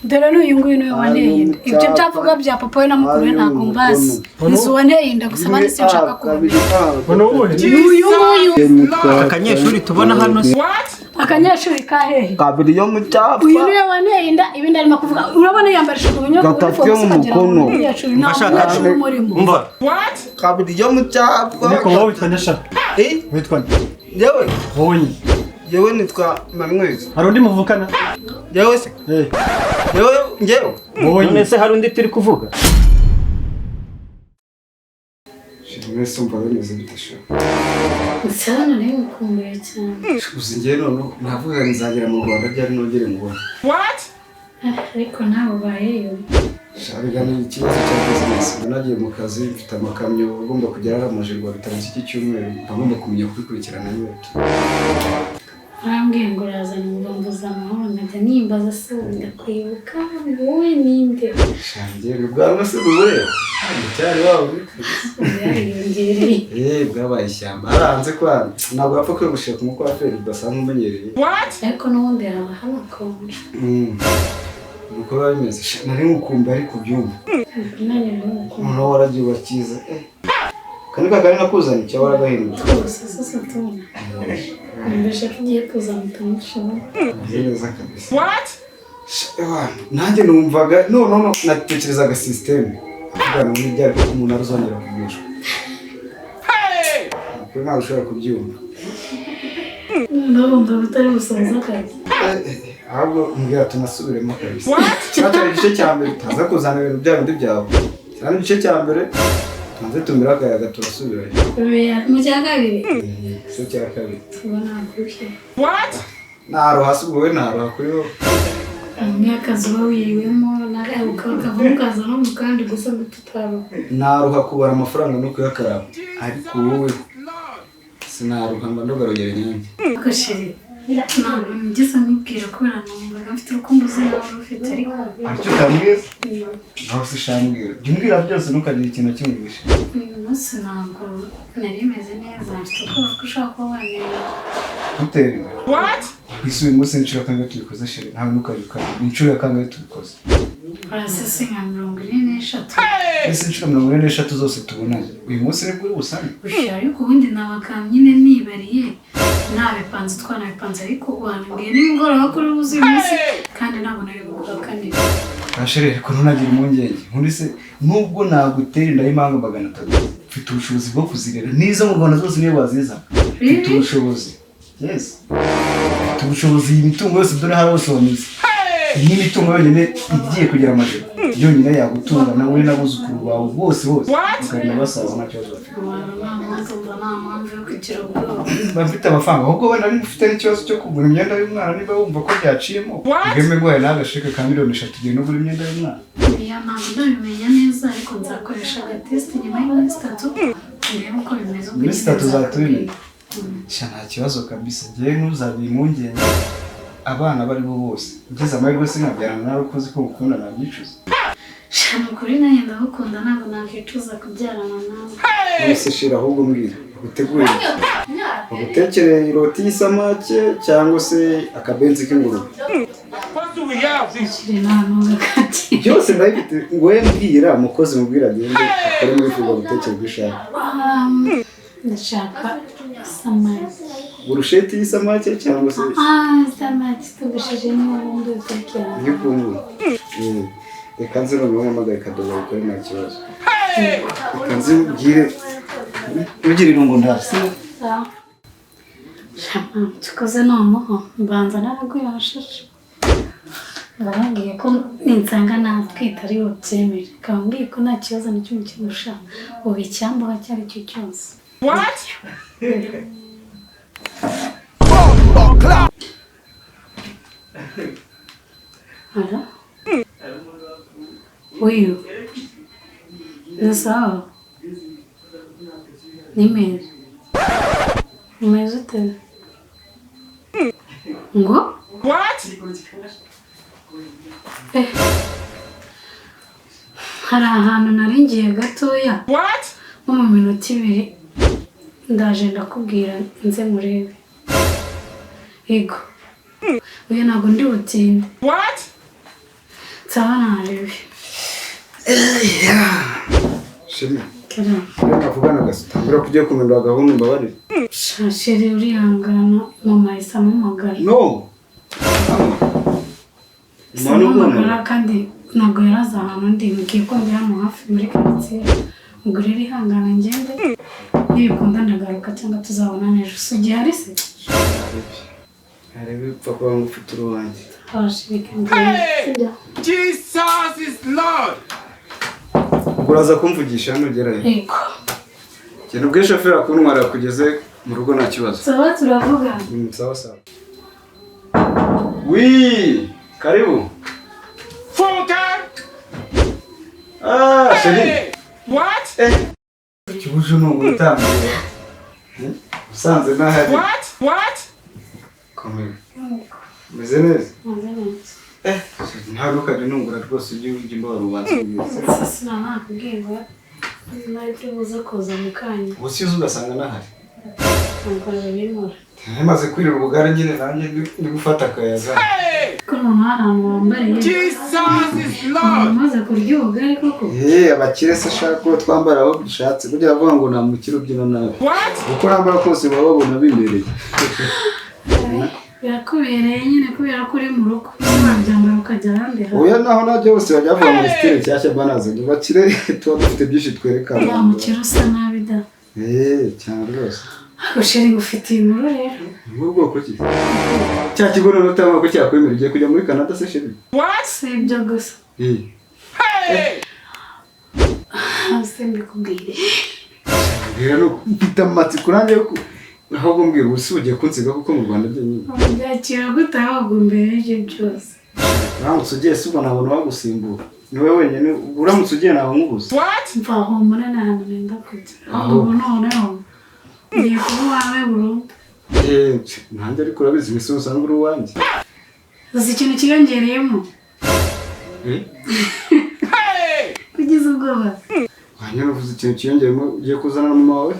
dore n'uyu nguyu niwe waneye inda ibyo byavuga bya papa we na mukuru we ntabwo mbazi nizo waneye inda gusa bandi sinshaka kubimenya uyu nguyu akanyeshuri tubona hano akanyeshuri kahehe kabiri yo mu cyapa uyu niwe waneye inda ibindi arimo kuvuga urabona yambarisha kubinyo gatatu yo mu mukono ashaka umva kabiri yo mu cyapa niko wowe twanyasha witwa yewe wowe yewe nitwa Manuel hari undi muvukana yewe se yewe none se hari undi turi kuvuga mwese umva bimeze bitasha nsana nayo mukumbuye cyane uzi ngiye none navuga nzagera mu Rwanda byari nongere mubona ariko nawe ubayeyo shabigana ikibazo cya business nagiye mu kazi mfite amakamyo ugomba kugera aramajirwa bitarenze iki cyumweru bagomba kumenya kubikurikirana nyote arambwiye ngo urazana umuromboza amahoro nkajya nimbaza se ndakwibuka wowe ninde shangiye ubwanwa se bureba cyari wawe yariyongereye bwabaye ishyamba haranze kwa ntabwo yapfa kwegushaka umukwaferi udasanzwe umenyereye ariko n'ubundi haba hanakonje nuko biba bimeze nari ngukumva ari kubyumva noneho waragiye ubakiza kandi kakari nakuzanye icyo waragahindura sasa tubona mbese tugiye kuzana utumushobo neza kabisa nanjye numvaga no natekerezaga system kugana muri byari ko umuntu arizongera kugishwa kuri ntabwo ushobora kubyumva ndabumva bitari gusoza akazi ahubwo mbwira tunasubiremo kabisa cyatari igice cya mbere utaza kuzana ibintu bya bindi byawe cyane igice cya mbere tumaze tumira akayaga turasubirayo mu cya kabiri cyo cya kabiri tubona gushye naro hasi ubwo we naro kuri wowe akazi uba wiriwemo ukavamo ukaza no mu kandi gusa tutaro naruha kubara amafaranga no kuyakaraba ariko wowe sinaruha mba ndogarogera inyange agashiri ntabwo ngeze nkubwira kubera numvaga mfite urukundo uzi nawe ufite ariko aricyo utambwiza nawe se shambwira jya umbwira byose ntukagira ikintu kimubisha uyu munsi ntabwo nari meze neza mfite ubwoba ko ushobora kuba wanera gutera isi uyu munsi n'inshuro ya kangahe tubikoze sheri ntawe ntukabikane ni inshuro ya kangahe tubikoze urasese nka 43 ese inshuro 43 zose tubonanye uyu munsi nibwo uri busange ushya ariko ubundi nabakam nyine nibariye nabipanze twanabipanze ariko wambwiye nimugoroba kuri uzi munsi kandi ntabwo nari gukanira asheri ariko ntunagira impungenge muri se nubwo nagutera inda y'imanga 300 mfite ubushobozi bwo kuzirera nizo mu Rwanda zose niyo baziza mfite ubushobozi yes mfite ubushobozi imitungo yose dore hari hose wamize iyi mitungo yonyine igiye kugira amajoro yonyine yagutunga nawe n'abuzukuru bawe bose ukagenda basaza nta kibazo bafite amafaranga ahubwo wenda niba ufite n'ikibazo cyo kugura imyenda y'umwana niba wumva ko byaciyemo ubweme bwawe n'agasheke ka 1,000,000 ugiye no gura imyenda y'umwana iya ntabwo ndabimenya neza ariko nzakoresha agatesite nyuma y'iminsi 3 ndebe uko bimeze iminsi 3 zatubimenya nta kibazo kabisa ngewe ntuzabire impungenge abana bari bo bose ugeze amahirwe sinabyarana nawe ukoze ko ukunda nabyicuza shana kuri nayo ndagukunda ntabwo nakwicuza kubyarana nawe bose shira ahubwo mbwira ugutegure ugutekereye iroti y'isamake cyangwa se akabenzi k'ingurube byose ndabifite ngo mbwira umukozi mubwira agende akore muri fugo gutekera gushaka ndashaka samaki burusheti y'isamake cyangwa se samaki tugashije niba wundi utekera y'ukuntu reka nzi n'ubu mpamagaye kadobo gukora nta kibazo reka nzi mbwire ugire irungu ndasi tukoze noneho mbanza naragwiyashije barambwiye ko ninsanga natwita ari bubyemere kambwiye ko nta kibazo na kimwe kimurusha ubu icyambaho icyo ari cyo cyose Hala? Uyu? Ni sawa? Ni meza? Umeze ute? Ngo? Hari ahantu nari ngiye gatoya nko mu minota 2 ndaje ndakubwira nze murebe yego uyu ntabwo ndi butinde Sana bibi. Shemi. Kera. Nakuvugana gasutambira kujye kumendwa gahunda mbabarire. Shashiri urihangana mama isa mumagara. No. Mama kandi ntabwo yaraza ahantu ndi mugiye ko ndi hano hafi muri quartier. Ubwo rero ihangana ngende. Nibikunda ndagaruka cyangwa tuzabona nejo. Sugiye hari se? Arebe papa ngufite uruwanjye. Jesus is Lord. Uraza kumvugisha hano gerayo. Yego. Cyane ubwe chauffeur akuntwara kugeze mu rugo nta kibazo. Sawa turavuga. Sawa sawa. Oui, karibu. Funka. Sheri. What? Kibuju no gutambira. Usanze nahari. What? Komera. Meze neza. Meze Ntabwo kadi nungura rwose ujye ujimba rubanza rwose. Sasa nakubwira. Nari buze koza mukanya. Usize ugasanga nahari. Ntabwo bimora. Namaze kwirira ubugara nyine nanjye ndi gufata akayaga. Kono ahantu wambariye. Jesus is Lord. Maze kurya ubugari koko. Abakire se shaka twambara aho bishatse kugira avuga ngo nta mukiro byino nawe. What? Uko nambara kose babona bimereye. Birakubereye nyine kubera ko uri mu rugo. Ntabyambara ukajya ahandi hantu. Oya naho najye bose bajya bavuga muri style cyashya banazanye. Bakire tuba dufite byinshi twerekana. Ya mukiro usa nabi da. Cyane rwose. Gusheri gufitiye inkuru rero. Mu bwoko ki? Cya kigo no tama ko cyakwemera ugiye kujya muri Canada se sheri. What? Si ibyo gusa. Hey! Hasi mbikubwire. Rero mfite amatsiko nanjye ko ahubwo mbwira usugiye kunsiga kuko mu Rwanda byenyine. Byakira gute ahubwo mbere y'ibyo byose. Uramutse ugiye se ubona abantu bagusimbura. Niwe wenyine uramutse ugiye nawe nkubuze. What? Mvaho mbona n'ahantu nenda kujya. Ahubwo noneho ngiye kuba uwawe burundu. Nanjye ariko urabizi iminsi yose usanga uri uwanjye. Uzi ikintu kiyongereyemo? Kugize ubwoba. Hanyuma uvuze ikintu kiyongereyemo ugiye kuzana na mama wawe?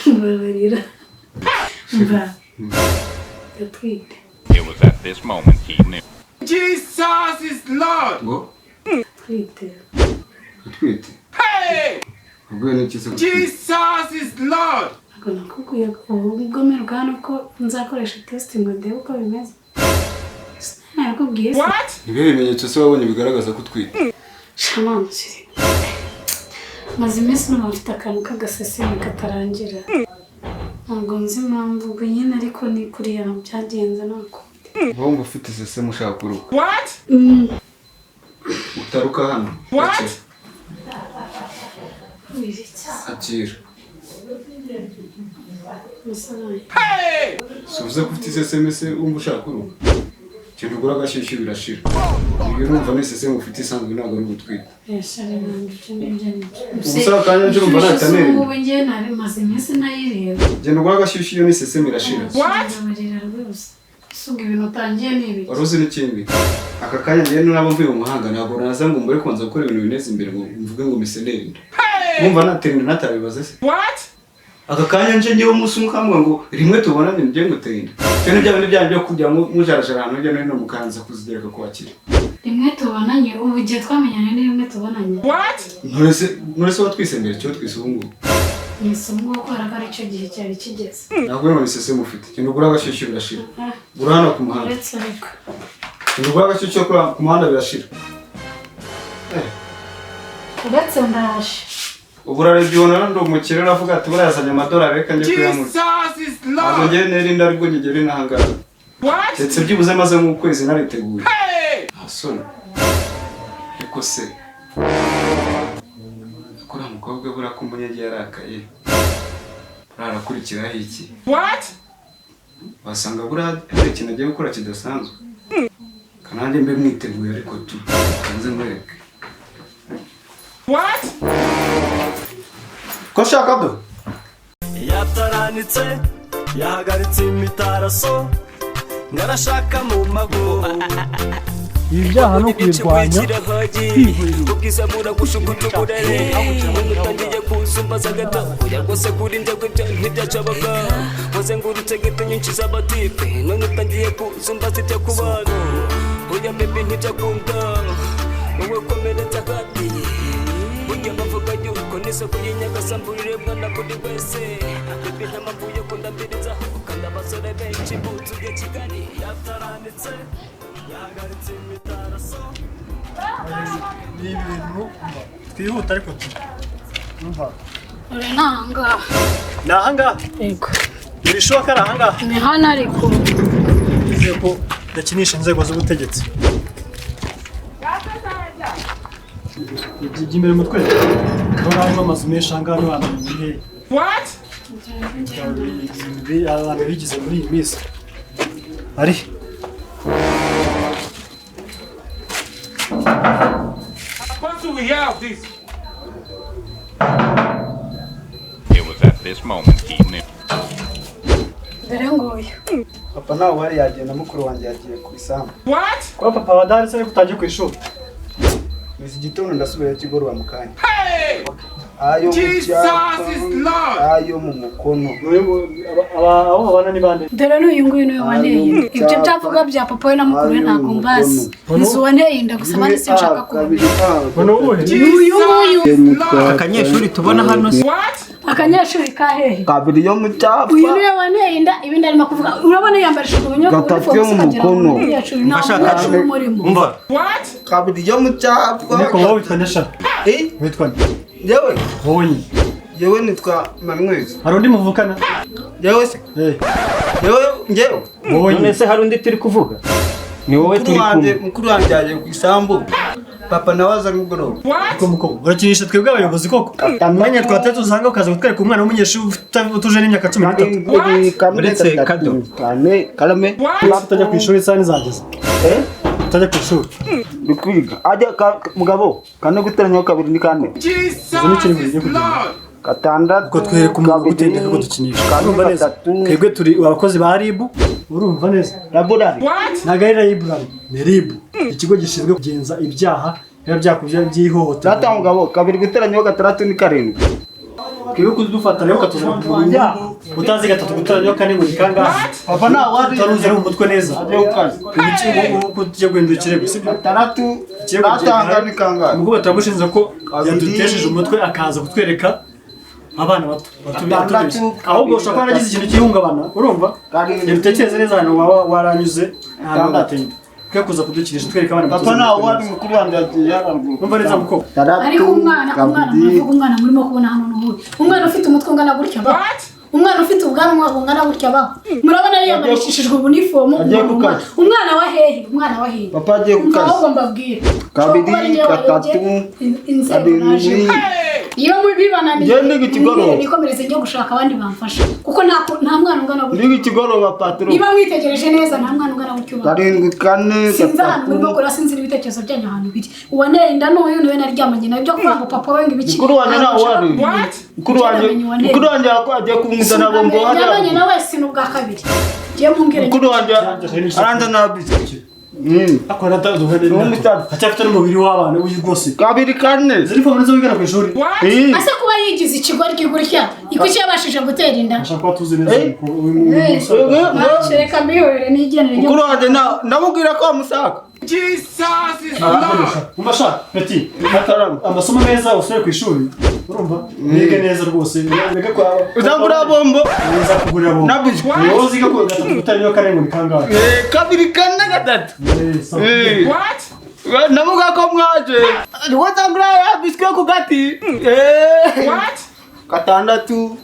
Mbabarira. Mva. Gatwite. It was at this moment he knew. Jesus is Lord. Ngo? Twite. Utwite. Hey! Ubwo ni iki se? Jesus is Lord. Ako nakubwiye ko ubugome bwana ko nzakoresha test ngo ndebe uko bimeze. Nakubwiye se. What? Nibe bimenyetso se wabonye bigaragaza ko utwite. Shamana siri. Maze iminsi n'abafite akantu k'agaseseme katarangira. Ntabwo nzi impamvu ubwo nyine ariko ni kuriya byagenze nako. Wumva ufite iseseme ushaka kuruka. What? Utaruka hano. What? Akira. Musaraye. Hey! Subiza ko ufite iseseme se wumva ushaka kuruka. Kintu ugura agashyushyu birashira. Iyo numva n'iseseme ufite isanzwe ntabwo ari ubutwite. Yashari nanjye. Umusaba kanya nje urumva natanere. Ubu ngiye nari maze iminsi nayireba. Genda ugura agashyushyu iyo n'iseseme irashira. What? Ndabarira rwose. Suga ibintu utangiye nibi. Waruzi n'ikindi. Aka kanya njye nuraba mvuye mu mahanga ntabwo naza ngo mbere kwanza gukora ibintu bineze imbere ngo mvuge ngo miseneri. Wumva naterinde natabibaze se. What? Aka kanya nje ngiye umunsi umukambwa ngo rimwe tubonane ngiye ngutenda. Cyane byabindi byanjye byo kujya mujarajara ahantu hirya no hino mukanza kuzigera kwakira. Rimwe tubonanye ubu gihe twamenyanye ni rimwe tubonanye. What? Nurese watwise mbere cyo twise ubu ngubu. Nisumwe gukora ko ari cyo gihe cyari kigeze. Ntabwo none sese mufite. Kintu ugura agashyushyu birashira. Gura hano ku muhanda. Uretse ariko. Kintu ugura agashyushyu ku muhanda birashira. Uretse ndaje. Ubura rebyona ndo umukire uravuga ati burayazanye amadolari reka nje kuyamura. Jesus is Ntabwo Lord. ngiye nerinda ariko ngigere nahangara. What? Ndetse byibuze maze nk'ukwezi nariteguye. Hey! Asoni. Eko se. Akora mukobwa bura ko umunyagi yarakaye. Arakurikiraho iki? What? Wasanga bura hari ikintu agiye gukora kidasanzwe. Kananjye mbe mwiteguye ariko tu. Kanze mwereke. What? Ko shaka do? Yataranitse yahagaritse imitaraso ngarashaka mu mago ibyaha no kwirwanya ubwiza buragushuguta uburere umutangiye kuzumbaza gato ujya rwose kuri njye kwibyo ntibyacabaga waze ngurutse gito nyinshi z'abatipe none utangiye kuzumbaza ibyo kubana ntibyakunda wowe komeretsa kandi burya bavuga yuko n'isoko y'inyagasambu rirebwa na buri wese bebe nta mpamvu yo kundambiriza kandi abasore benshi buzuye Kigali yataranditse yahagaritse imitaraso ni ibintu twihuta ariko umva uri nanga ni ahangaha yego ibishoboka ari ahangaha ni hano ariko bivuze ko yakinisha inzego z'ubutegetsi ibyo imbere mu twese urabona harimo amazu menshi ahangaha n'abantu bamwe What? abantu bigize muri iyi minsi ari What do we have this? It was at this moment he knew. dore nguyu papa nawe uhari yagiye na mukuru wanjye yagiye ku isambu. What? kuba papa wadahari se ariko utagiye ku ishuri Iki gitondo ndasubirayo kigoroba mu kanya. Hey! Ayo mu Jesus cyapa, is Lord. ayo mu mukono. abo babana ni bande dore n'uyu nguyu niwe waneye ibyo byavuga bya papa we na mukuru we ntabwo mbazi izo waneye inda gusa abandi sinshaka kumenya ngo ni uwuhe uyu nguyu akanyeshuri tubona hano se What? akanyeshuri kahehe kabiri yo mu cyapa. uyu niwe waneye inda ibindi arimo kuvuga urabona yambarishije ubunyobwa Gatatu yo mu mukono. umunyeshuri umurimo umva What? Kabiri yo mu cyapa. niko wowe witwa Nyashara witwa nde Yewe, wowe nyine yewe nitwa Manuel. hari undi muvukana Yewe se. Eh, Yewe. wowe none nyine se hari undi turi kuvuga ni wowe turi kumwe Mukuru wanjye yagiye ku isambu. Papa nawe aza nimugoroba. What? koko urakinisha twebwe abayobozi koko umwanya twatatu usanga ukaza kutwereka umwana w'umunyeshuri utuje n'imyaka 13 Uretse Kado. Karame. What? utajya ku ishuri isaha nizageze utajya ku ishuri Bikwiga. Ajya mugabo. Kane guteranyaho kabiri ni kane. Jesus Izo is Lord. Gatandatu. ubwo twereka umuntu utendeka ko dukinisha urumva neza twebwe turi abakozi ba RIB urumva neza Laborari. What? ntabwo ari RIB ni RIB ikigo gishinzwe kugenza ibyaha biba byakubyara by'ihohoterwa Data mugabo kabiri guteranyaho gatandatu ni karindwi. twebwe kudufata rero ukatuzana kumenya utazi gatatu guteranyaho kane ngo ni kangahe Papa nawe wari utaruzi ari mu mutwe neza ajya ukazi. ubu tujya guhindura ikirego sibyo Gatandatu. Ikirego Natanga ni kangahe? umugabo turamushinja ko yadutesheje umutwe akaza kutwereka abana bato ahubwo ushobora kuba yaragize ikintu cy'ihungabana urumva dutekereze neza ahantu waba waranyuze ahantu udatenda twe kuza kudukinisha twereka abana bato Papa nawe wari mukuru wanjye yagiye yararwaye. umva neza mukobwa ariko umwana muravuga umwana murimo kubona hano n'ubu umwana ufite umutwe ungana gutya ba What? umwana ufite ubwanwa bungana gutya ba murabona yiyambarishijwe ubunifomu umwana wa hehe Papa agiye ku kazi. ahubwo mbabwire Kabiri, gatatu, inzego naje kabiri. iyo bibananiye Ngende ikigoroba. nikomereze njye gushaka abandi bamfasha kuko nta mwana ungana gutya Ndi ikigoroba patro. niba mwitegereje neza nta mwana ungana gutya ba Karindwi kane sinzi ahantu murimo gatatu. kora sinzi n'ibitekerezo byanyu ahantu biri uwaneye inda n'uyu niwe naryamanye nawe byo kuvuga ngo papa we ngo ibiki Mukuru wanjye nawe wari. What? Mukuru wanjye agiye kumuzana bombo yabanye hariya. nawe si n'ubwa kabiri ngiye mumbwire Mukuru wanjye aranda nabizi. akora atacyafite n'umubiri w'abana uyu rwose Kabiri kane. ziri fomu nizo wigana ku ishuri What? ase kuba yigize ikigoryi gutya ikuki yabashije gutera inda ashaka kuba tuzi neza uyu musore reka mbihorere n'igenere Mukuru wanjye ndamubwira ko amusaka. Jesus is Lord. umva sha peti amasomo meza usubire ku ishuri urumva wige neza rwose wige kwa Uzangura bombo. nza kugurira bombo Nabizi. wowe uziga ko gatatu gutangira kane ngo ni kangahe Kabiri kane gatatu. What? Namuga ko mwaje. Wazangura ya biswi ku gati. What? Gatandatu.